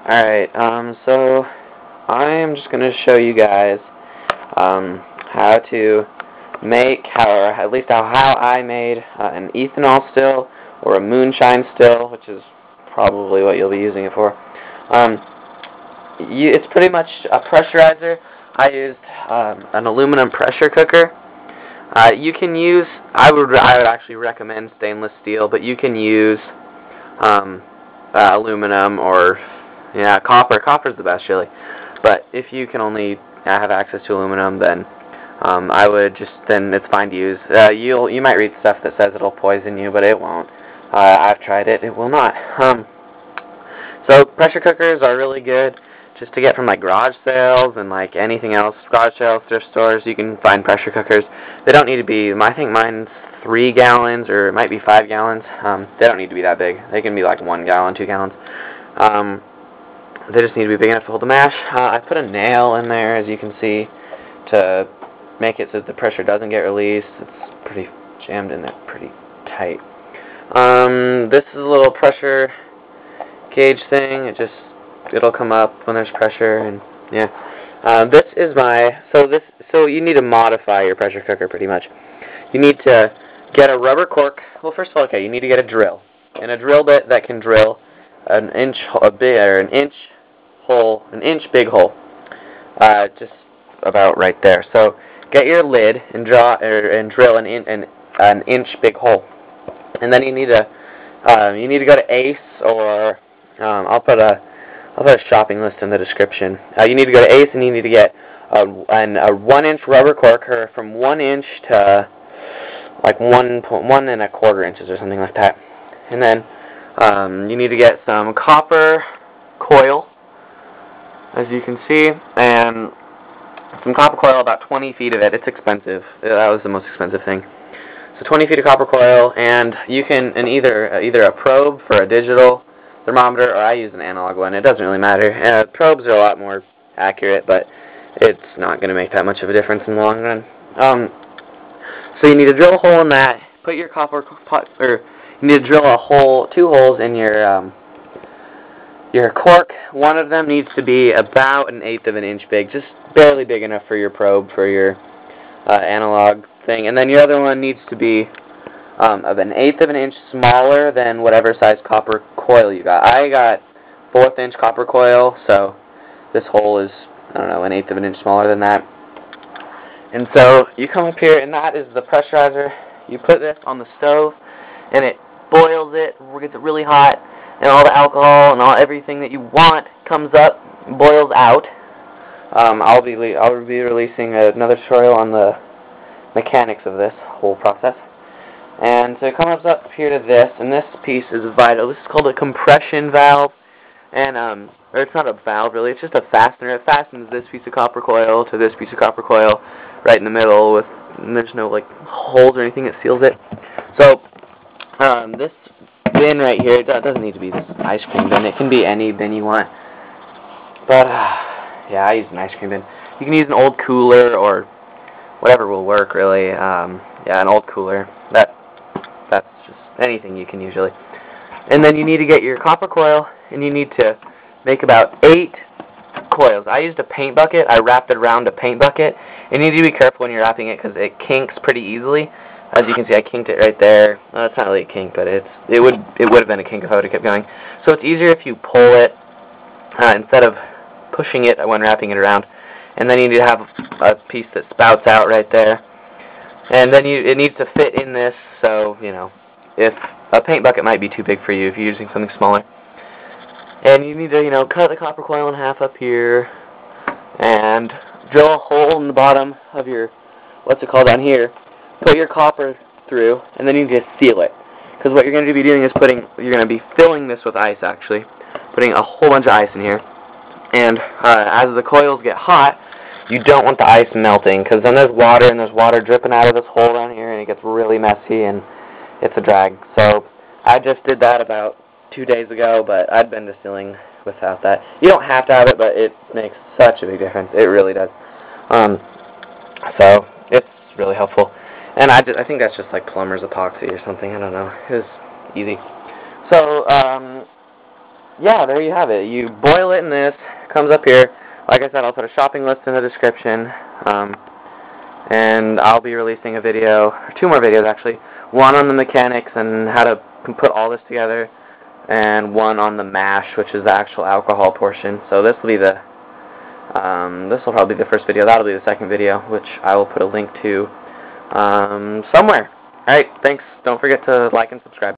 Alright, so I am just going to show you guys how to make, or at least how I made an ethanol still, or a moonshine still, which is probably what you'll be using it for. It's pretty much a pressurizer. I used an aluminum pressure cooker. You can use, I would actually recommend stainless steel, but you can use aluminum or copper. Copper's the best, really. But if you can only have access to aluminum, then then it's fine to use. You might read stuff that says it'll poison you, but it won't. I've tried it; it will not. So pressure cookers are really good just to get from like garage sales and like anything else. Garage sales, thrift stores, you can find pressure cookers. They don't need to be. I think mine's 3 gallons, or it might be 5 gallons. They don't need to be that big. They can be like 1 gallon, 2 gallons. They just need to be big enough to hold the mash. I put a nail in there, as you can see, to make it so that the pressure doesn't get released. It's pretty jammed in there, pretty tight. This is a little pressure gauge thing. It'll come up when there's pressure, and yeah. This is so you need to modify your pressure cooker pretty much. You need to get a rubber cork. Well, first of all, you need to get a drill, and a drill bit that can drill an inch big hole, just about right there. So get your lid and drill an inch big hole, and then you need to go to Ace, or I'll put a shopping list in the description. You need to go to Ace, and you need to get a 1-inch rubber cork, or from 1 inch to like 1.25 inches or something like that. And then you need to get some copper coil, as you can see, and some copper coil, about 20 feet of it. It's expensive. That was the most expensive thing. So 20 feet of copper coil, and you can either a probe for a digital thermometer, or I use an analog one. It doesn't really matter. Probes are a lot more accurate, but it's not going to make that much of a difference in the long run. So you need to drill a hole in that. Put your you need to drill 2 holes in your cork. One of them needs to be about 1/8 of an inch big, just barely big enough for your probe for your analog thing. And then your other one needs to be of 1/8 of an inch smaller than whatever size copper coil you got. I got 1/4 inch copper coil, so this hole is, I don't know, 1/8 of an inch smaller than that. And so you come up here, and that is the pressurizer. You put this on the stove, and it boils it, gets it really hot, and all the alcohol and everything that you want comes up, boils out. I'll be releasing another tutorial on the mechanics of this whole process. And so it comes up here to this, and this piece is vital. This is called a compression valve, and or it's not a valve really, it's just a fastener. It fastens this piece of copper coil to this piece of copper coil right in the middle, and there's no like holes or anything that seals it. So this bin right here, it doesn't need to be this ice cream bin. It can be any bin you want. But yeah, I use an ice cream bin. You can use an old cooler, or whatever will work really. Yeah, an old cooler. That's just anything you can usually. And then you need to get your copper coil, and you need to make about 8 coils. I used a paint bucket. I wrapped it around a paint bucket. And you need to be careful when you're wrapping it, because it kinks pretty easily. As you can see, I kinked it right there. Well, it's not really a kink, but it would have been a kink if I would have kept going. So it's easier if you pull it instead of pushing it when wrapping it around. And then you need to have a piece that spouts out right there. And then it needs to fit in this, so, if a paint bucket might be too big for you if you're using something smaller. And you need to, cut the copper coil in half up here, and drill a hole in the bottom of your, down here. Put your copper through, and then you need to seal it. Because what you're going to be doing is you're going to be filling this with ice, actually. Putting a whole bunch of ice in here. And as the coils get hot, you don't want the ice melting, because then there's water dripping out of this hole down here, and it gets really messy, and it's a drag. So I just did that about 2 days ago, but I'd been distilling without that. You don't have to have it, but it makes such a big difference. It really does. So it's really helpful. And I think that's just like plumber's epoxy or something. I don't know. It was easy. So yeah, there you have it. You boil it in this, comes up here. Like I said, I'll put a shopping list in the description. And I'll be releasing a video, or 2 more videos actually. One on the mechanics and how to put all this together, and one on the mash, which is the actual alcohol portion. So this will be the, this will probably be the first video. That'll be the second video, which I will put a link to somewhere. Alright, thanks. Don't forget to like and subscribe.